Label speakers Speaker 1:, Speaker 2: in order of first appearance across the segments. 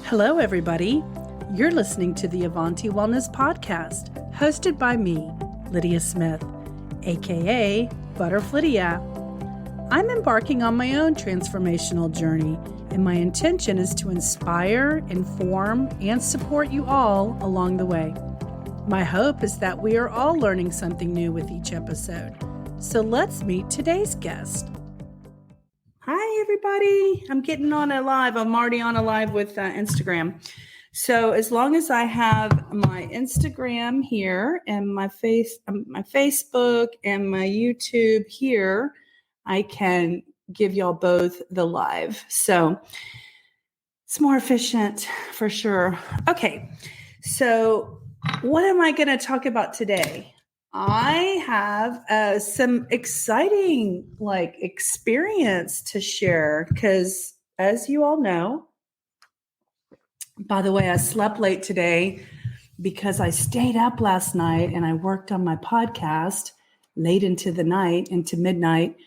Speaker 1: Hello, everybody. You're listening to the Avanti Wellness Podcast, hosted by me, Lydia Smith, aka Butterflydia. I'm embarking on my own transformational journey, and my intention is to inspire, inform, and support you all along the way. My hope is that we are all learning something new with each episode. So let's meet today's guest. Hi, everybody. I'm getting on a live. I'm already on a live with Instagram. So as long as I have my Instagram here and my Facebook and my YouTube here, I can give y'all both the live. So it's more efficient for sure. Okay. So what am I going to talk about today? I have some exciting experience to share because, as you all know, by the way, I slept late today because I stayed up last night and I worked on my podcast late into the night, into midnight,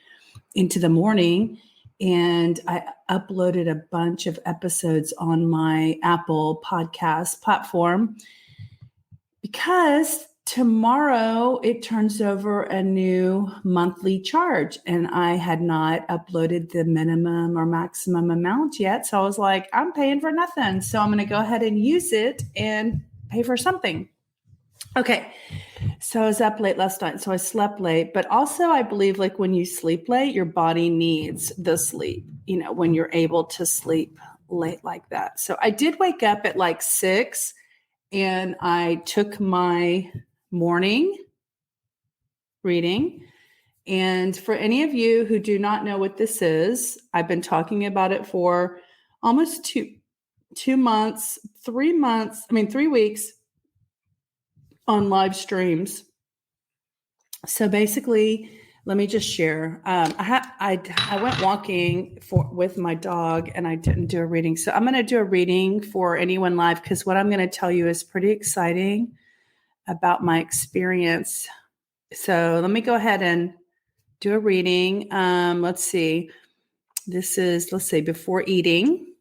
Speaker 1: into the morning, and I uploaded a bunch of episodes on my Apple podcast platform because tomorrow it turns over a new monthly charge, and I had not uploaded the minimum or maximum amount yet. So I was like, I'm paying for nothing. So I'm going to go ahead and use it and pay for something. Okay. So I was up late last night. So I slept late, but also I believe when you sleep late, your body needs the sleep, when you're able to sleep late like that. So I did wake up at 6 and I took my morning reading. And for any of you who do not know what this is, I've been talking about it for almost 3 weeks on live streams. So basically, let me just share. I went walking with my dog and I didn't do a reading. So I'm going to do a reading for anyone live because what I'm going to tell you is pretty exciting about my experience. So let me go ahead and do a reading. Let's see. This is, before eating.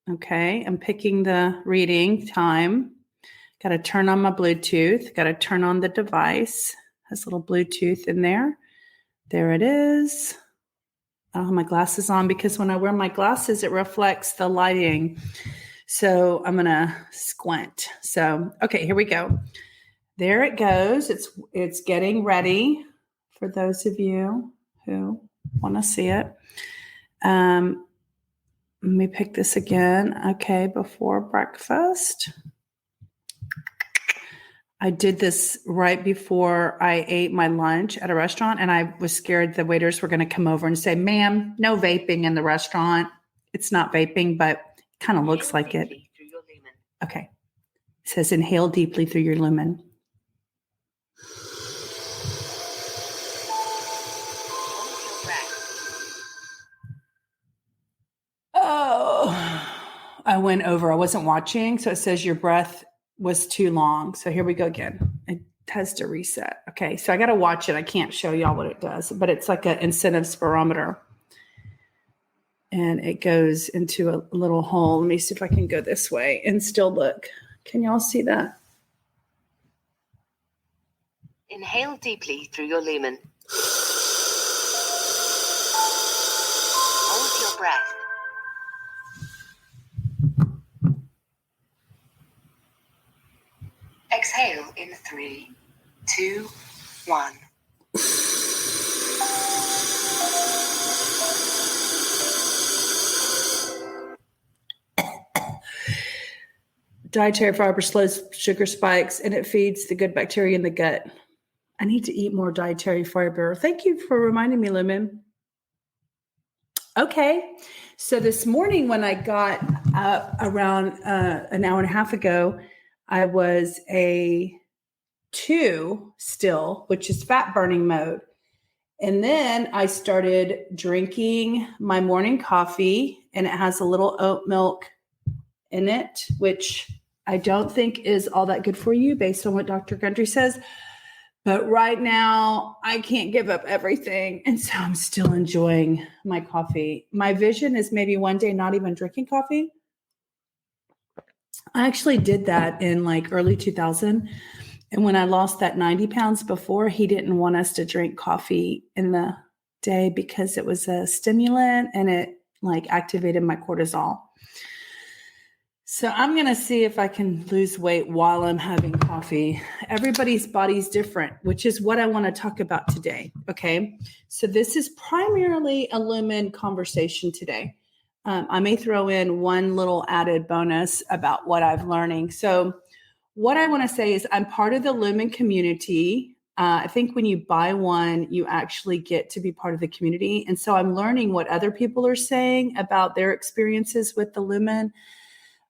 Speaker 1: Okay. I'm picking the reading time. Got to turn on my Bluetooth. Got to turn on the device. Has a little Bluetooth in there. There it is. I don't have my glasses on because when I wear my glasses, it reflects the lighting. So I'm going to squint. So, okay, here we go. There it goes. It's getting ready for those of you who want to see it. Let me pick this again. Okay, before breakfast. I did this right before I ate my lunch at a restaurant, and I was scared the waiters were going to come over and say, "Ma'am, no vaping in the restaurant." It's not vaping, but it kind of looks like it. Okay. It says inhale deeply through your lumen. Oh, I went over. I wasn't watching. So it says your breath was too long. So here we go again. It has to reset. Okay. So I got to watch it. I can't show y'all what it does, but it's like an incentive spirometer. And it goes into a little hole. Let me see if I can go this way and still look. Can y'all see that?
Speaker 2: Inhale deeply through your lumen. Hold your breath. Exhale in 3, 2, 1.
Speaker 1: Dietary fiber slows sugar spikes and it feeds the good bacteria in the gut. I need to eat more dietary fiber. Thank you for reminding me, Lumen. Okay. So this morning when I got up around an hour and a half ago, I was a 2 still, which is fat burning mode. And then I started drinking my morning coffee, and it has a little oat milk in it, which I don't think is all that good for you based on what Dr. Gundry says. But right now I can't give up everything. And so I'm still enjoying my coffee. My vision is maybe one day not even drinking coffee. I actually did that in like early 2000. And when I lost that 90 pounds before, he didn't want us to drink coffee in the day because it was a stimulant and it like activated my cortisol. So I'm going to see if I can lose weight while I'm having coffee. Everybody's body's different, which is what I want to talk about today. Okay. So this is primarily a Lumen conversation today. I may throw in one little added bonus about what I'm learning. So what I want to say is I'm part of the Lumen community. I think when you buy one, you actually get to be part of the community. And so I'm learning what other people are saying about their experiences with the Lumen.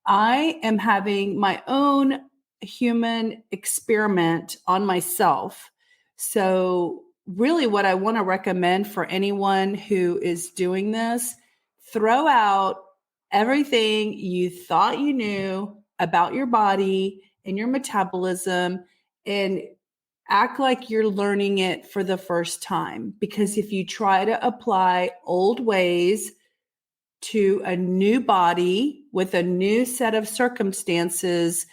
Speaker 1: I am having my own human experiment on myself. So really what I want to recommend for anyone who is doing this, throw out everything you thought you knew about your body and your metabolism and act like you're learning it for the first time. Because if you try to apply old ways to a new body with a new set of circumstances,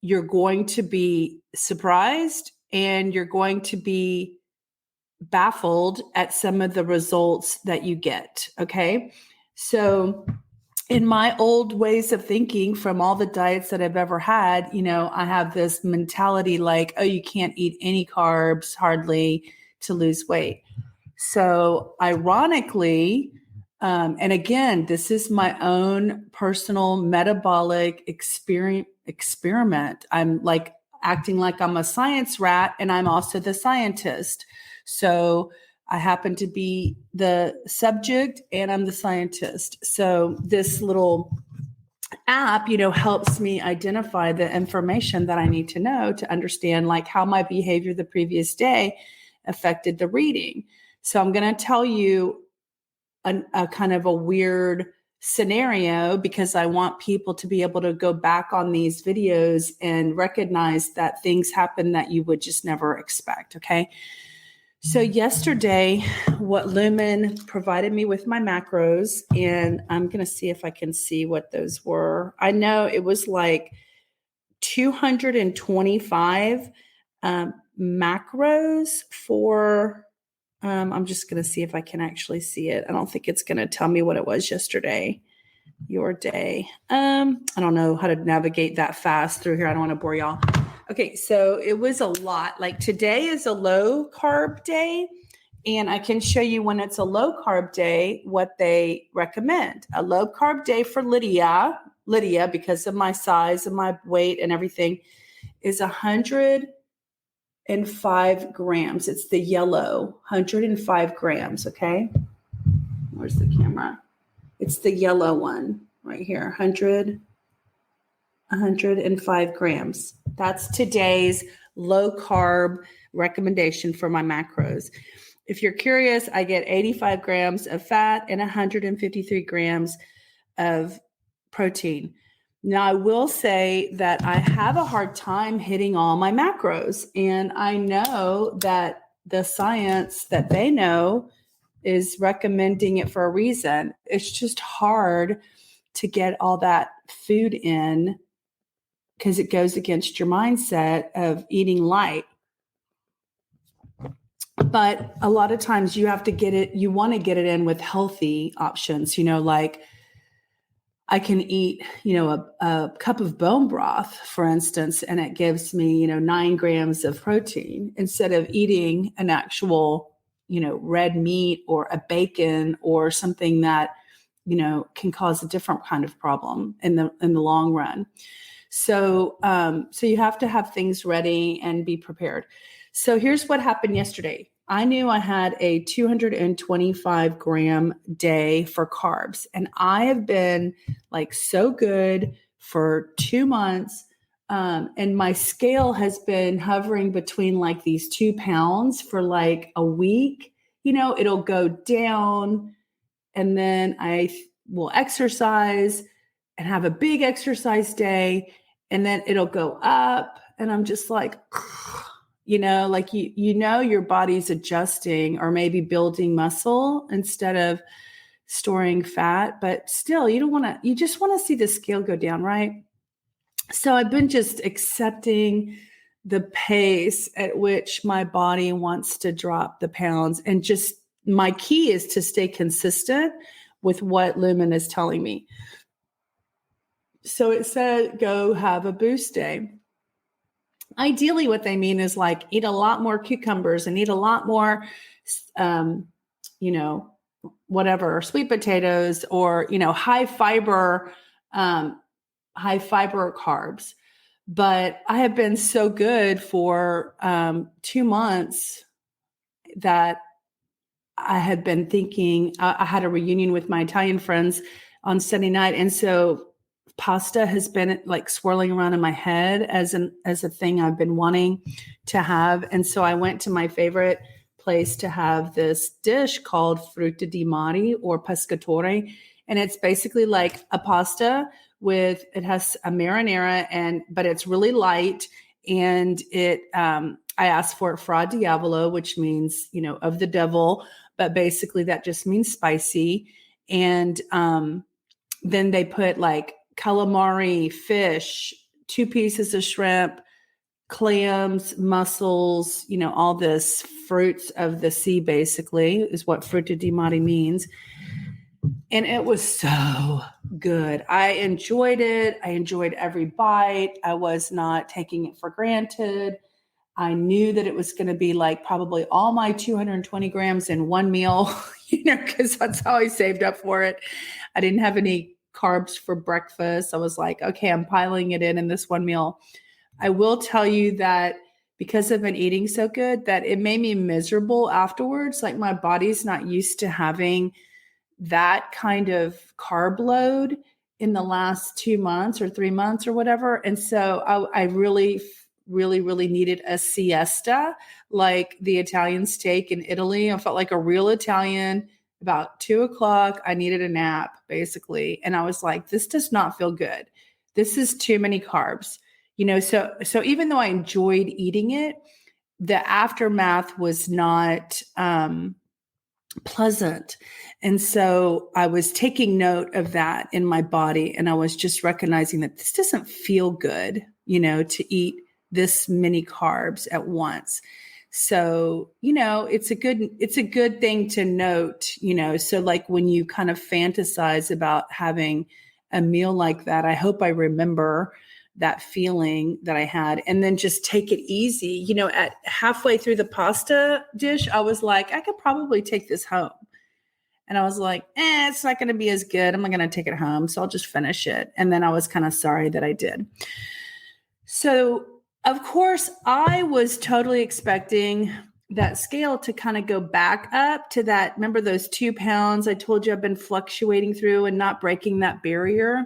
Speaker 1: you're going to be surprised and you're going to be baffled at some of the results that you get. Okay. So in my old ways of thinking from all the diets that I've ever had, I have this mentality like, oh, you can't eat any carbs hardly to lose weight. So ironically, and again, this is my own personal metabolic experiment. I'm like acting like I'm a science rat and I'm also the scientist. So I happen to be the subject and I'm the scientist. So this little app, helps me identify the information that I need to know to understand like how my behavior the previous day affected the reading. So I'm going to tell you a kind of a weird scenario because I want people to be able to go back on these videos and recognize that things happen that you would just never expect. Okay. So yesterday, what Lumen provided me with my macros, and I'm going to see if I can see what those were. I know it was like 225 macros for, I'm just going to see if I can actually see it. I don't think it's going to tell me what it was yesterday, your day. I don't know how to navigate that fast through here. I don't want to bore y'all. Okay, so it was a lot. Like today is a low carb day, and I can show you when it's a low carb day what they recommend. A low carb day for Lydia, because of my size and my weight and everything, is 105 grams. It's the yellow 105 grams. Okay, where's the camera? It's the yellow one right here, 105 grams. That's today's low carb recommendation for my macros. If you're curious, I get 85 grams of fat and 153 grams of protein. Now, I will say that I have a hard time hitting all my macros, and I know that the science that they know is recommending it for a reason. It's just hard to get all that food in because it goes against your mindset of eating light. But a lot of times you have to get it, you want to get it in with healthy options, like I can eat, a cup of bone broth, for instance, and it gives me, 9 grams of protein instead of eating an actual, red meat or a bacon or something that, can cause a different kind of problem in the long run. So you have to have things ready and be prepared. So here's what happened yesterday. I knew I had a 225 gram day for carbs, and I have been like so good for 2 months. And my scale has been hovering between like these 2 pounds for like a week. It'll go down, and then I will exercise and have a big exercise day, and then it'll go up, and I'm just like, like your body's adjusting or maybe building muscle instead of storing fat, but still you just want to see the scale go down, right? So I've been just accepting the pace at which my body wants to drop the pounds. And just my key is to stay consistent with what Lumen is telling me. So it said, go have a boost day. Ideally, what they mean is like eat a lot more cucumbers and eat a lot more, whatever, sweet potatoes or, high fiber carbs. But I have been so good for 2 months that I had been thinking, I had a reunion with my Italian friends on Sunday night. And so pasta has been like swirling around in my head as a thing I've been wanting to have. And so I went to my favorite place to have this dish called frutta di mare or pescatore. And it's basically like a pasta it has a marinara but it's really light. And I asked for it fra diavolo, which means, of the devil, but basically that just means spicy. And then they put like calamari, fish, 2 pieces of shrimp, clams, mussels, all this fruits of the sea, basically, is what frutta di mare means. And it was so good. I enjoyed it. I enjoyed every bite. I was not taking it for granted. I knew that it was going to be like probably all my 220 grams in one meal, because that's how I saved up for it. I didn't have any carbs for breakfast. I was like, okay, I'm piling it in this one meal. I will tell you that because I've been eating so good that it made me miserable afterwards. Like my body's not used to having that kind of carb load in the last 2 months or 3 months or whatever. And so I really, really, really needed a siesta, like the Italian steak in Italy. I felt like a real Italian. About 2:00, I needed a nap, basically. And I was like, this does not feel good. This is too many carbs. So even though I enjoyed eating it, the aftermath was not pleasant. And so I was taking note of that in my body. And I was just recognizing that this doesn't feel good, to eat this many carbs at once. So, it's a good thing to note, so like when you kind of fantasize about having a meal like that, I hope I remember that feeling that I had and then just take it easy. At halfway through the pasta dish, I was like, I could probably take this home. And I was like, it's not going to be as good. I'm not going to take it home. So I'll just finish it. And then I was kind of sorry that I did. So of course, I was totally expecting that scale to kind of go back up to that. Remember those 2 pounds I told you I've been fluctuating through and not breaking that barrier.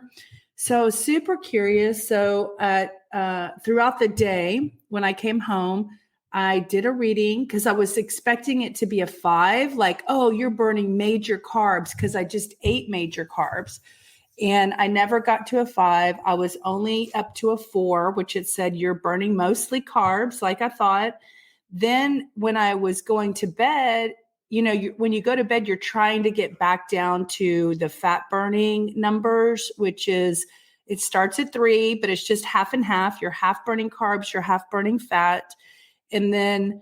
Speaker 1: So super curious. So throughout the day, when I came home, I did a reading because I was expecting it to be a 5, like, oh, you're burning major carbs because I just ate major carbs. And I never got to a 5. I was only up to a 4, which it said you're burning mostly carbs, like I thought. Then when I was going to bed, when you go to bed, you're trying to get back down to the fat burning numbers, which is, it starts at 3, but it's just half and half. You're half burning carbs, you're half burning fat. And then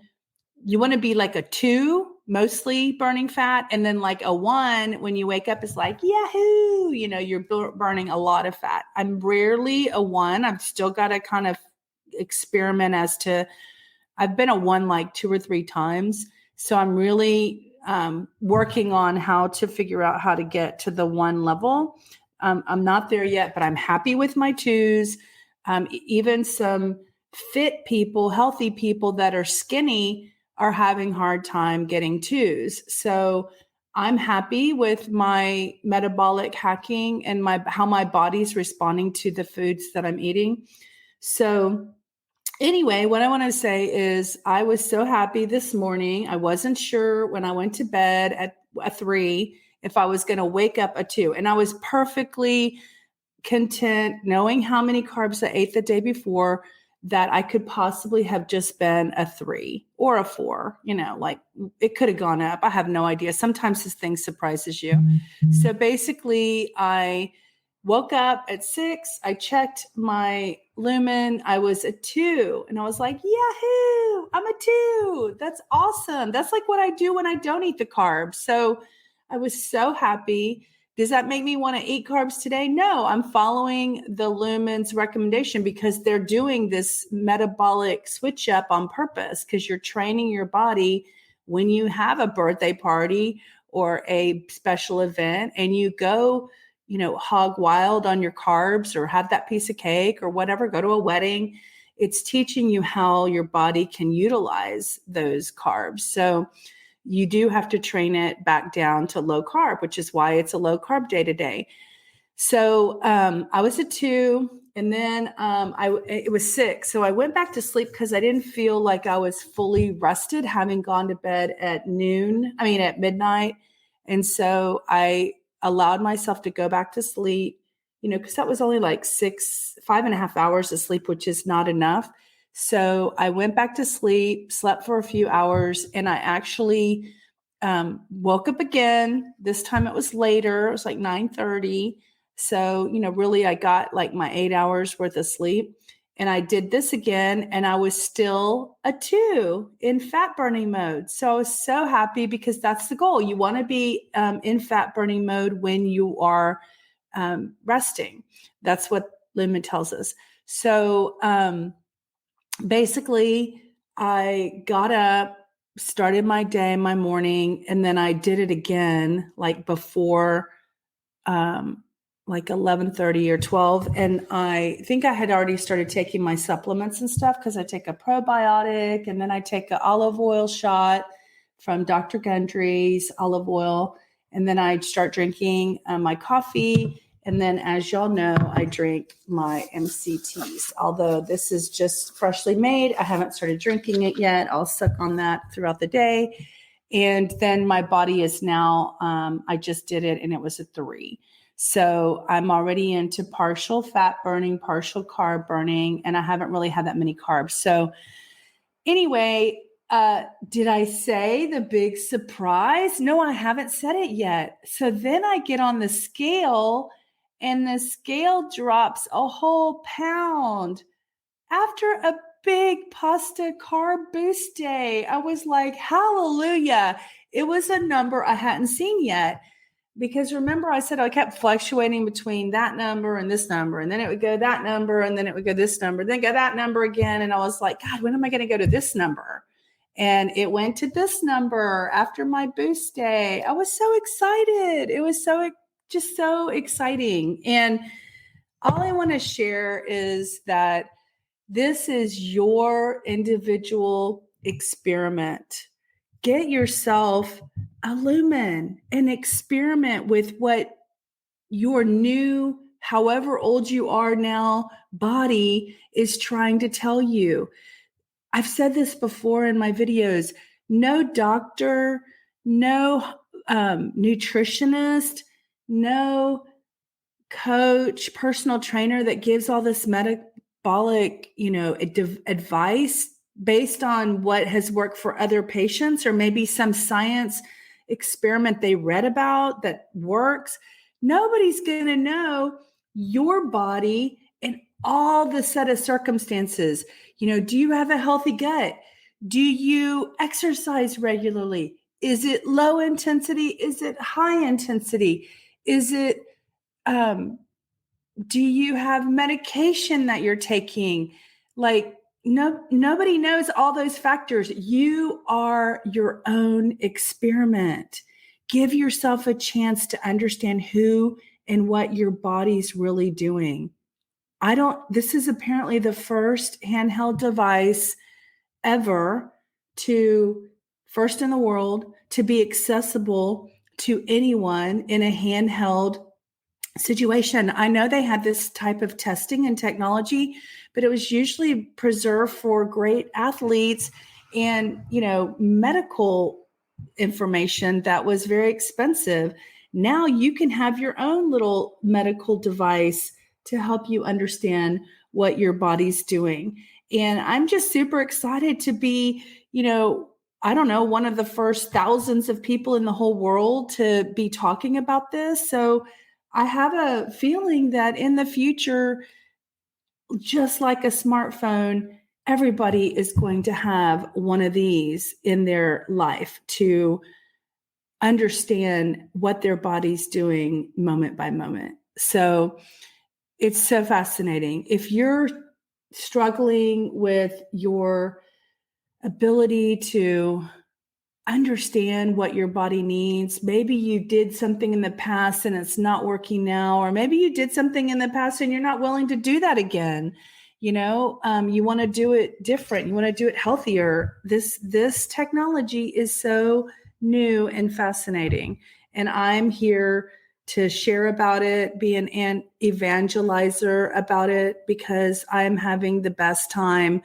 Speaker 1: you want to be like a 2, mostly burning fat. And then like a 1, when you wake up, it's like, yahoo, you're burning a lot of fat. I'm rarely a 1. I've still got to kind of experiment I've been a 1 like 2 or 3 times. So I'm really working on how to figure out how to get to the 1 level. I'm not there yet, but I'm happy with my 2s. Even some fit people, healthy people that are skinny are having hard time getting 2s. So I'm happy with my metabolic hacking and how my body's responding to the foods that I'm eating. So anyway, what I want to say is I was so happy this morning. I wasn't sure when I went to bed at a 3 if I was going to wake up a 2. And I was perfectly content knowing how many carbs I ate the day before that I could possibly have just been a 3 or a 4, like it could have gone up. I have no idea. Sometimes this thing surprises you. So basically I Woke up at 6. I checked my Lumen. I was a 2. And I was like, yahoo, I'm a 2. That's awesome. That's like what I do when I don't eat the carbs. So I was so happy. Does that make me want to eat carbs today? No, I'm following the Lumen's recommendation because they're doing this metabolic switch up on purpose because you're training your body when you have a birthday party or a special event and you go, hog wild on your carbs or have that piece of cake or whatever, go to a wedding. It's teaching you how your body can utilize those carbs. So you do have to train it back down to low carb, which is why it's a low carb day to day. So I was a 2, and then it was 6. So I went back to sleep because I didn't feel like I was fully rested, having gone to bed at midnight. And so I allowed myself to go back to sleep, because that was only like 5.5 hours of sleep, which is not enough. So I went back to sleep, slept for a few hours, and I actually woke up again. This time it was later. It was like 9:30. So, really I got like my 8 hours worth of sleep. And I did this again, and I was still a 2 in fat burning mode. So I was so happy because that's the goal. You want to be in fat burning mode when you are resting. That's what Lumen tells us. So basically, I got up, started my day, my morning, and then I did it again like before like 11:30 or 12. And I think I had already started taking my supplements and stuff because I take a probiotic and then I take an olive oil shot from Dr. Gundry's olive oil. And then I start drinking my coffee. And then, as y'all know, I drink my MCTs. Although this is just freshly made, I haven't started drinking it yet. I'll suck on that throughout the day. And then my body is now, I just did it and it was a 3. So I'm already into partial fat burning, partial carb burning, and I haven't really had that many carbs. So anyway, did I say the big surprise? No, I haven't said it yet. So then I get on the scale and the scale drops a whole pound after a big pasta carb boost day. I was like, hallelujah. It was a number I hadn't seen yet. Because remember, I said I kept fluctuating between that number and this number, and then it would go that number, and then it would go this number, then go that number again. And I was like, God, when am I going to go to this number? And it went to this number after my boost day. I was so excited. It was just so exciting. And all I want to share is that this is your individual experiment. Get yourself a Lumen and experiment with what your new, however old you are now, body is trying to tell you. I've said this before in my videos. No doctor, no nutritionist, no coach, personal trainer that gives all this metabolic, advice based on what has worked for other patients or maybe some science experiment they read about that works. Nobody's going to know your body and all the set of circumstances. Do you have a healthy gut? Do you exercise regularly? Is it low intensity? Is it high intensity? Is it do you have medication that you're taking? Like, nobody knows all those factors. You are your own experiment. Give yourself a chance to understand who and what your body's really doing. This is apparently the first handheld device ever first in the world to be accessible to anyone in a handheld situation. I know they had this type of testing and technology, but it was usually preserved for great athletes and, medical information that was very expensive. Now you can have your own little medical device to help you understand what your body's doing. And I'm just super excited to be, one of the first thousands of people in the whole world to be talking about this. So I have a feeling that in the future, just like a smartphone, everybody is going to have one of these in their life to understand what their body's doing moment by moment. So it's so fascinating. If you're struggling with your ability to understand what your body needs, maybe you did something in the past and it's not working now, or maybe you did something in the past and you're not willing to do that again. You want to do it different. You want to do it healthier. This technology is so new and fascinating, and I'm here to share about it, be an evangelizer about it, because I'm having the best time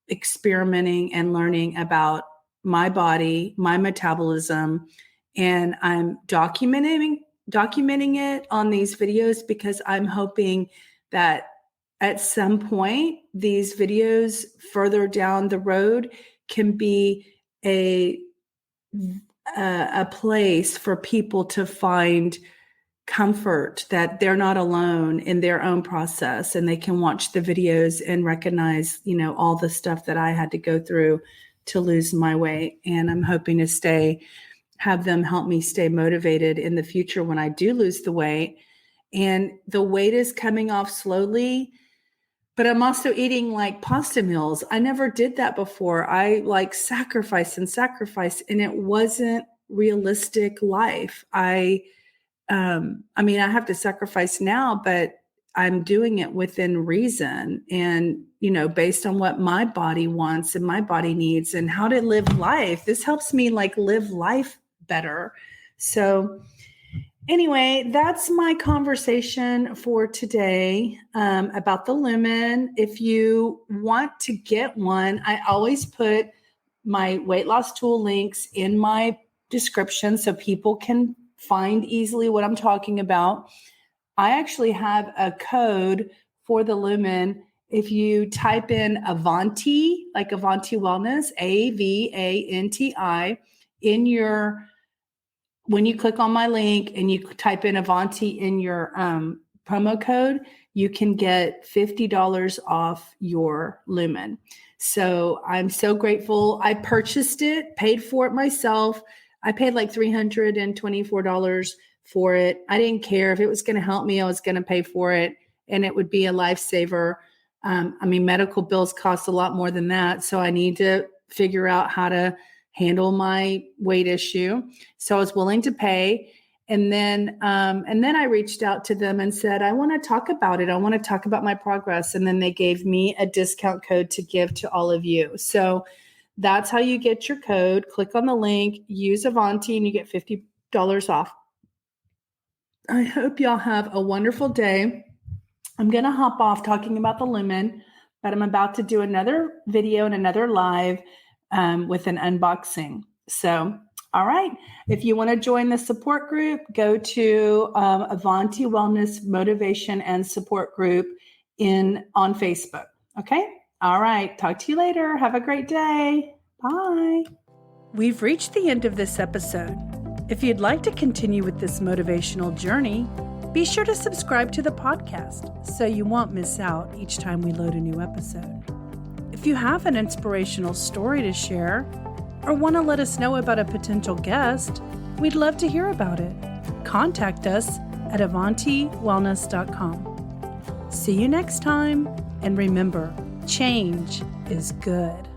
Speaker 1: experimenting and learning about my body, my metabolism, and I'm documenting it on these videos because I'm hoping that at some point these videos further down the road can be a place for people to find comfort, that they're not alone in their own process, and they can watch the videos and recognize, all the stuff that I had to go through to lose my weight. And I'm hoping to have them help me stay motivated in the future when I do lose the weight. And the weight is coming off slowly, but I'm also eating like pasta meals. I never did that before. I sacrifice, and it wasn't realistic life. I have to sacrifice now, but I'm doing it within reason and, based on what my body wants and my body needs and how to live life. This helps me live life better. So anyway, that's my conversation for today about the Lumen. If you want to get one, I always put my weight loss tool links in my description so people can find easily what I'm talking about. I actually have a code for the Lumen. If you type in Avanti, like Avanti Wellness, AVANTI, when you click on my link and you type in Avanti in your promo code, you can get $50 off your Lumen. So I'm so grateful. I purchased it, paid for it myself. I paid like $324 for it. I didn't care if it was going to help me. I was going to pay for it, and it would be a lifesaver. Medical bills cost a lot more than that. So I need to figure out how to handle my weight issue. So I was willing to pay. And then I reached out to them and said, I want to talk about it. I want to talk about my progress. And then they gave me a discount code to give to all of you. So that's how you get your code. Click on the link, use Avanti, and you get $50 off. I hope y'all have a wonderful day. I'm going to hop off talking about the Lumen, but I'm about to do another video and another live with an unboxing. So, all right. If you want to join the support group, go to Avanti Wellness Motivation and Support Group on Facebook. Okay. All right. Talk to you later. Have a great day. Bye. We've reached the end of this episode. If you'd like to continue with this motivational journey, be sure to subscribe to the podcast so you won't miss out each time we load a new episode. If you have an inspirational story to share or want to let us know about a potential guest, we'd love to hear about it. Contact us at avantiwellness.com. See you next time, and remember, change is good.